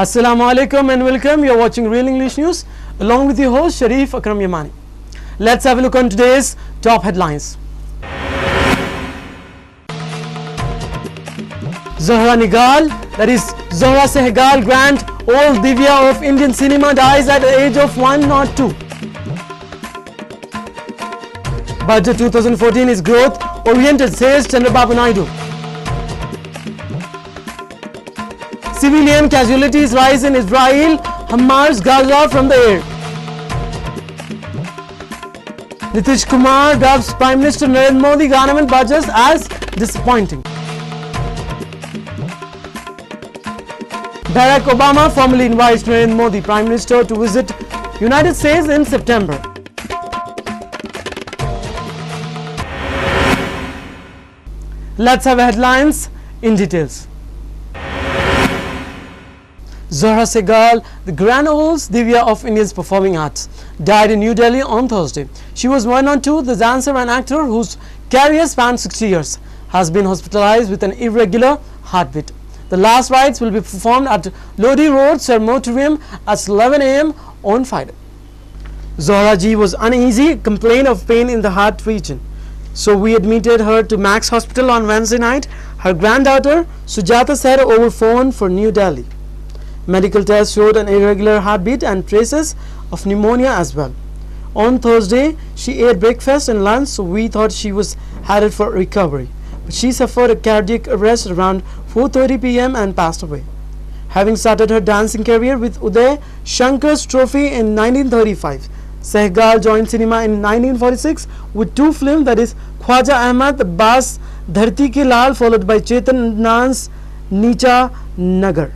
Assalamu alaikum and welcome. You're watching Real English News along with your host Sharif Akram Yamani. Let's have a look on today's top headlines. Zohra Nigal, that is Zohra Sehgal, grand old Divya of Indian cinema, dies at the age of 102. Budget 2014 is growth oriented, says Chandrababu Naidu. Civilian casualties rise in Israel, Hamas Gaza from the air. Nitish Kumar dubs Prime Minister Narendra Modi government budgets as disappointing. Barack Obama formally invites Narendra Modi, Prime Minister, to visit United States in September. Let's have headlines in details. Zohra Sehgal, the grand old Divya of India's performing arts, died in New Delhi on Thursday. She was 102, the dancer and actor whose career spanned 60 years, has been hospitalized with an irregular heartbeat. The last rites will be performed at Lodi Road Crematorium at 11 a.m. on Friday. Zohra ji was uneasy, complained of pain in the heart region. So we admitted her to Max Hospital on Wednesday night, her granddaughter Sujata said over phone for New Delhi. Medical tests showed an irregular heartbeat and traces of pneumonia as well. On Thursday, she ate breakfast and lunch, so we thought she was headed for recovery. But she suffered a cardiac arrest around 4:30 p.m. and passed away. Having started her dancing career with Uday Shankar's Trophy in 1935, Sehgal joined cinema in 1946 with two films, that is Khwaja Ahmad Bas Dharti Ke Lal, followed by Chetan Adnan's Neecha Nagar.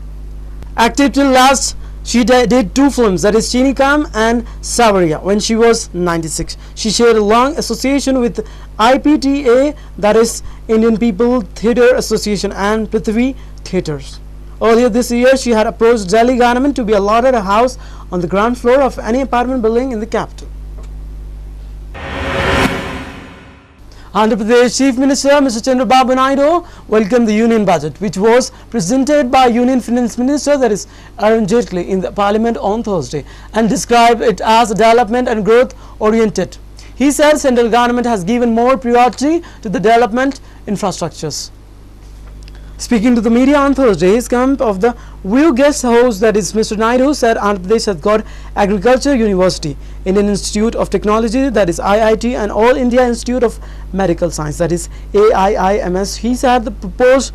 Active till last, she did two films, that is Chini Kam and Savaria, when she was 96. She shared a long association with IPTA, that is Indian People Theatre Association, and Prithvi Theatres. Earlier this year, she had approached Delhi government to be allotted a house on the ground floor of any apartment building in the capital. Andhra Pradesh Chief Minister Mr. Chandrababu Naidu welcomed the Union Budget, which was presented by Union Finance Minister, that is Arun Jaitley, in the Parliament on Thursday, and described it as development and growth oriented. He said central government has given more priority to the development infrastructures. Speaking to the media on Thursday, his camp of the View guest host, that is Mr. Naidu, said Andhra Pradesh has got Agriculture University, Indian Institute of Technology, that is IIT, and All India Institute of Medical Science, that is AIIMS. He said the proposed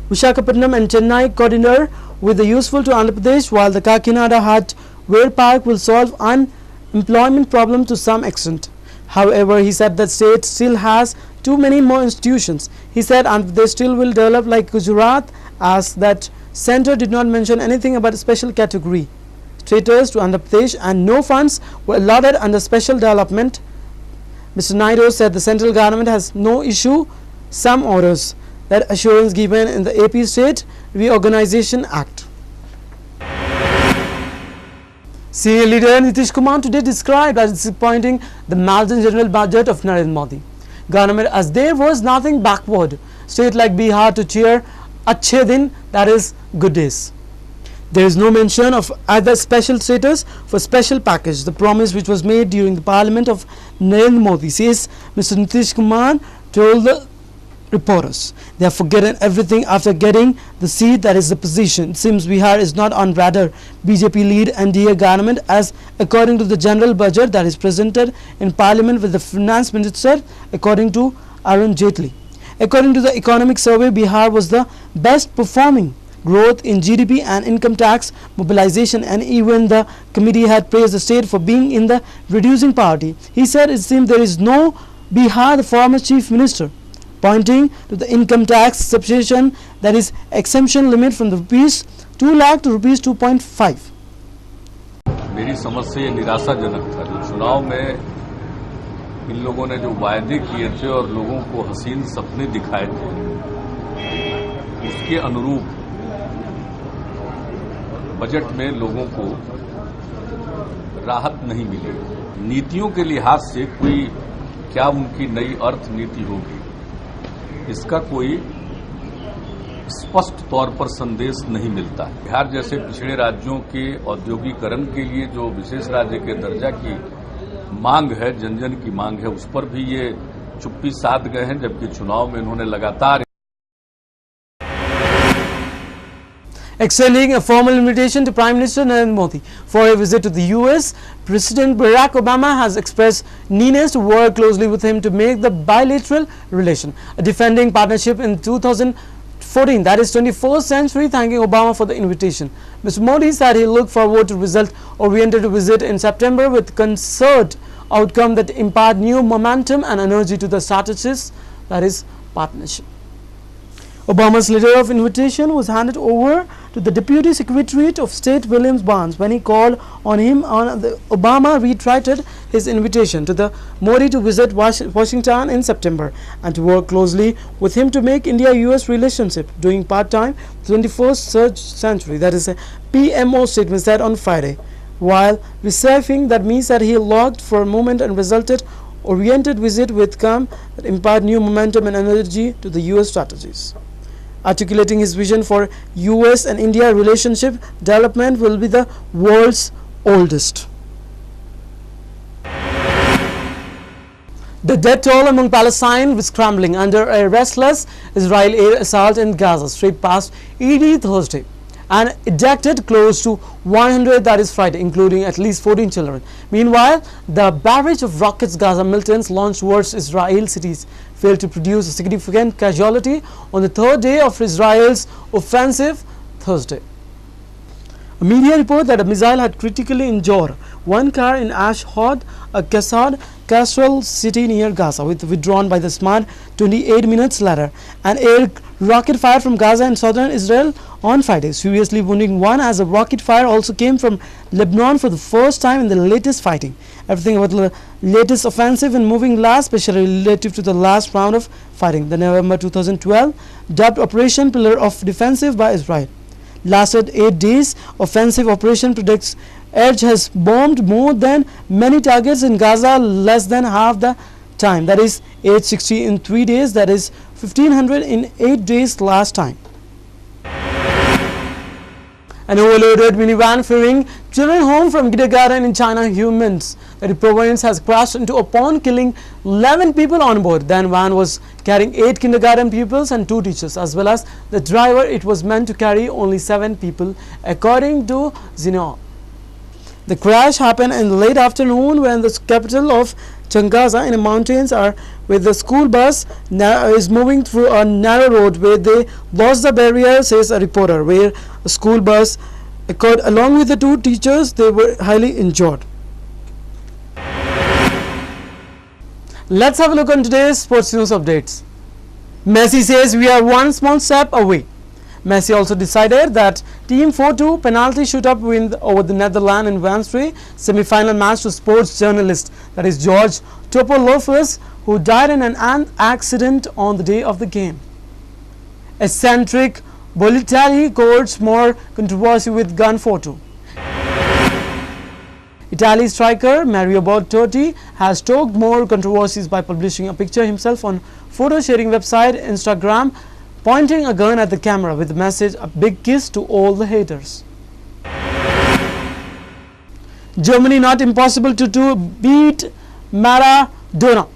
Visakhapatnam and Chennai corridor will be useful to Andhra Pradesh, while the Kakinada Hardware Park will solve unemployment problem to some extent. However, he said that state still has too many more institutions. He said Andhra Pradesh still will develop like Gujarat, as that center did not mention anything about a special category status to Andhra Pradesh, and no funds were allotted under special development. Mr. Naidu said the central government has no issue some orders, that assurance given in the AP State Reorganization Act. Senior leader Nitish Kumar today described as disappointing the Maldian general budget of Narendra Modi government, as there was nothing backward state like Bihar to cheer Achhe Din, that is good days. There is no mention of either special status for special package, the promise which was made during the Parliament of Narendra Modi, says Mr. Nitish Kumar told the reporters. They have forgotten everything after getting the seat, that is the position. It seems Bihar is not on radar BJP lead NDA government, as according to the general budget that is presented in Parliament with the Finance Minister, according to Arun Jaitley. According to the economic survey, Bihar was the best performing growth in GDP and income tax mobilization, and even the committee had praised the state for being in the reducing party. He said it seems there is no Bihar, the former chief minister, pointing to the income tax substitution, that is exemption limit from the rupees 2 lakh to rupees 2.5. मेरी समझ से ये निराशाजनक था। जो चुनाव में इन लोगों ने जो वायदे किए थे और लोगों को हसीन सपने दिखाए थे, उसके अनुरूप बजट में लोगों को राहत नहीं मिली। नीतियों के लिहाज से कोई क्या उनकी नई अर्थ नीति होगी, इसका कोई स्पष्ट तौर पर संदेश नहीं मिलता है। बिहार जैसे पिछड़े राज्यों के औद्योगिकरण के लिए जो विशेष राज्य के दर्जा की मांग है, जन जन की मांग है, उस पर भी ये चुप्पी साध गए हैं, जबकि चुनाव में इन्होंने लगातार Extending a formal invitation to Prime Minister Narendra Modi for a visit to the US, President Barack Obama has expressed neediness to work closely with him to make the bilateral relation a defending partnership in 2014, that is 21st century, thanking Obama for the invitation. Mr. Modi said he looked forward to result-oriented visit in September with concert outcome that impart new momentum and energy to the strategies, that is partnership. Obama's letter of invitation was handed over to the Deputy Secretary of State William Barnes when he called on him. Obama reiterated his invitation to the Modi to visit Washington in September and to work closely with him to make India-US relationship during part-time 21st century. That is a PMO statement said on Friday. While reciting that means that he logged for a moment and resulted oriented visit with come that impart new momentum and energy to the US strategies. Articulating his vision for US and India relationship development will be the world's oldest. The death toll among Palestine was scrambling under a restless Israeli air assault in Gaza Strip past Eid Thursday and ejected close to 100, that is Friday, including at least 14 children. Meanwhile, the barrage of rockets Gaza militants launched towards Israel cities failed to produce a significant casualty on the third day of Israel's offensive Thursday. A media report that a missile had critically injured one car in Ashdod, a Cassel city near Gaza, withdrawn by the SMAD 28 minutes later. An air rocket fired from Gaza in southern Israel on Friday, seriously wounding one, as a rocket fire also came from Lebanon for the first time in the latest fighting. Everything about the latest offensive and moving last, especially relative to the last round of fighting, the November 2012 dubbed Operation Pillar of Defensive by Israel, lasted 8 days. Offensive operation predicts Edge has bombed more than many targets in Gaza less than half the time, that is 860 in 3 days, that is 1500 in 8 days last time. An overloaded minivan ferrying children home from kindergarten in China Humans, the province, has crashed into a pond, killing 11 people on board. The van was carrying 8 kindergarten pupils and 2 teachers, as well as the driver. It was meant to carry only 7 people, according to Xinhua. The crash happened in the late afternoon when the capital of Changaza in the mountains where the school bus is moving through a narrow road where they lost the barrier, says a reporter, where a school bus occurred along with the 2 teachers. They were highly injured. Let's have a look on today's sports news updates. Messi says we are one small step away. Messi also decided that Team 4-2 penalty shootout win over the Netherlands in Wednesday semi-final match to sports journalist, that is George Topolopoulos, who died in an accident on the day of the game. Eccentric Bollettieri courts more controversy with gun photo. Italy striker Mario Bertotti has stoked more controversies by publishing a picture himself on photo sharing website Instagram, pointing a gun at the camera with the message, "A big kiss to all the haters." Germany not impossible to beat Maradona.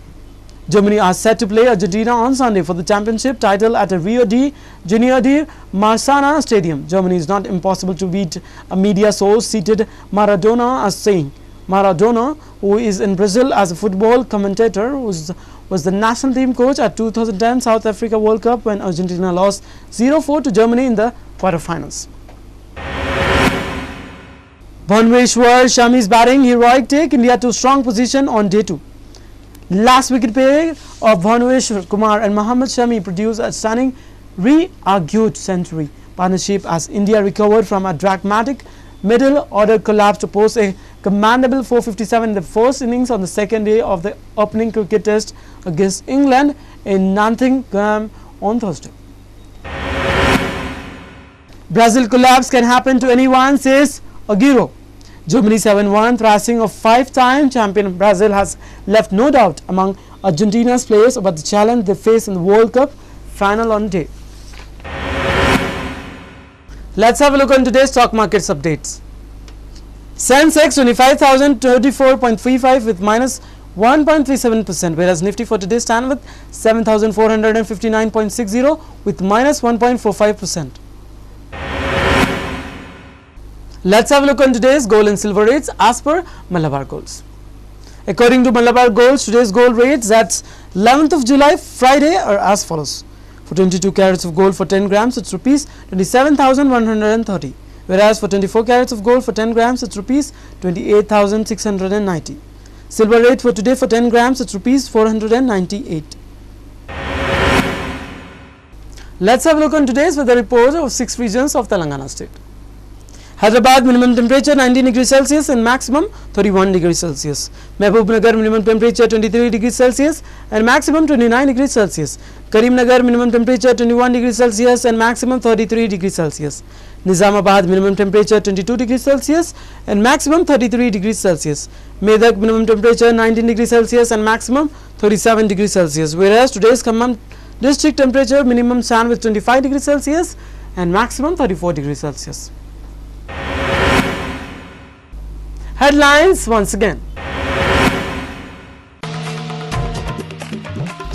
Germany are set to play Argentina on Sunday for the championship title at a Rio de Janeiro de Maracana Stadium. Germany is not impossible to beat, a media source cited Maradona as saying. Maradona, who is in Brazil as a football commentator, was the national team coach at 2010 South Africa World Cup when Argentina lost 0-4 to Germany in the quarterfinals. Bhuvneshwar Shami's batting heroic take India to strong position on day 2. Last wicket pair of Bhuvneshwar Kumar and Mohammad Shami produced a stunning re-argued century partnership as India recovered from a dramatic middle order collapse to post a commendable 457 in the first innings on the second day of the opening cricket test against England in Nottingham on Thursday. Brazil collapse can happen to anyone, says Agüero. Germany 7-1 thrashing of 5-time champion Brazil has left no doubt among Argentina's players about the challenge they face in the World Cup final on day. Let's have a look on today's stock markets updates. Sensex 25,034.35 with minus 1.37%, whereas Nifty for today stand with 7,459.60 with minus 1.45%. Let's have a look on today's gold and silver rates as per Malabar Golds. According to Malabar Golds, today's gold rates at 11th of July, Friday, are as follows. For 22 carats of gold for 10 grams, it's rupees 27,130. Whereas for 24 carats of gold for 10 grams, it's rupees 28,690. Silver rate for today for 10 grams, it's rupees 498. Let's have a look on today's weather report of 6 regions of Telangana state. Hyderabad minimum temperature 19 degrees Celsius and maximum 31 degrees Celsius. Mehboob-Nagar minimum temperature 23 degrees Celsius and maximum 29 degrees Celsius. Karimnagar minimum temperature 21 degrees Celsius and maximum 33 degrees Celsius. Nizamabad minimum temperature 22 degrees Celsius and maximum 33 degrees Celsius. Medak minimum temperature 19 degrees Celsius and maximum 37 degrees Celsius. Whereas today's Khammam district temperature minimum stand with 25 degrees Celsius and maximum 34 degrees Celsius. Headlines once again.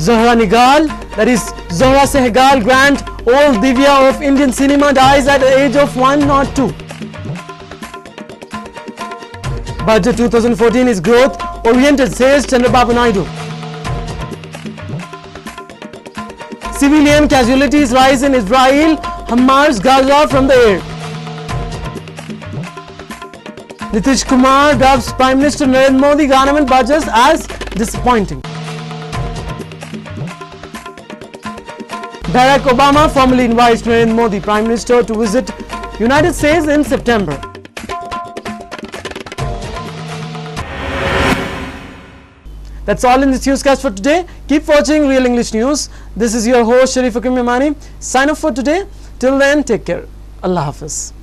Zohra Nigal, that is Zohra Sehgal, grand old Divya of Indian cinema, dies at the age of 102. Budget 2014 is growth oriented, says Chandrababu Naidu. Civilian casualties rise in Israel, Hamas Gaza from the air. Nitish Kumar dubs Prime Minister Narendra Modi government budgets as disappointing. Barack Obama formally invites Narendra Modi, Prime Minister, to visit United States in September. That's all in this newscast for today. Keep watching Real English News. This is your host Sharif Hakim Yamani. Sign off for today. Till then, take care. Allah Hafiz.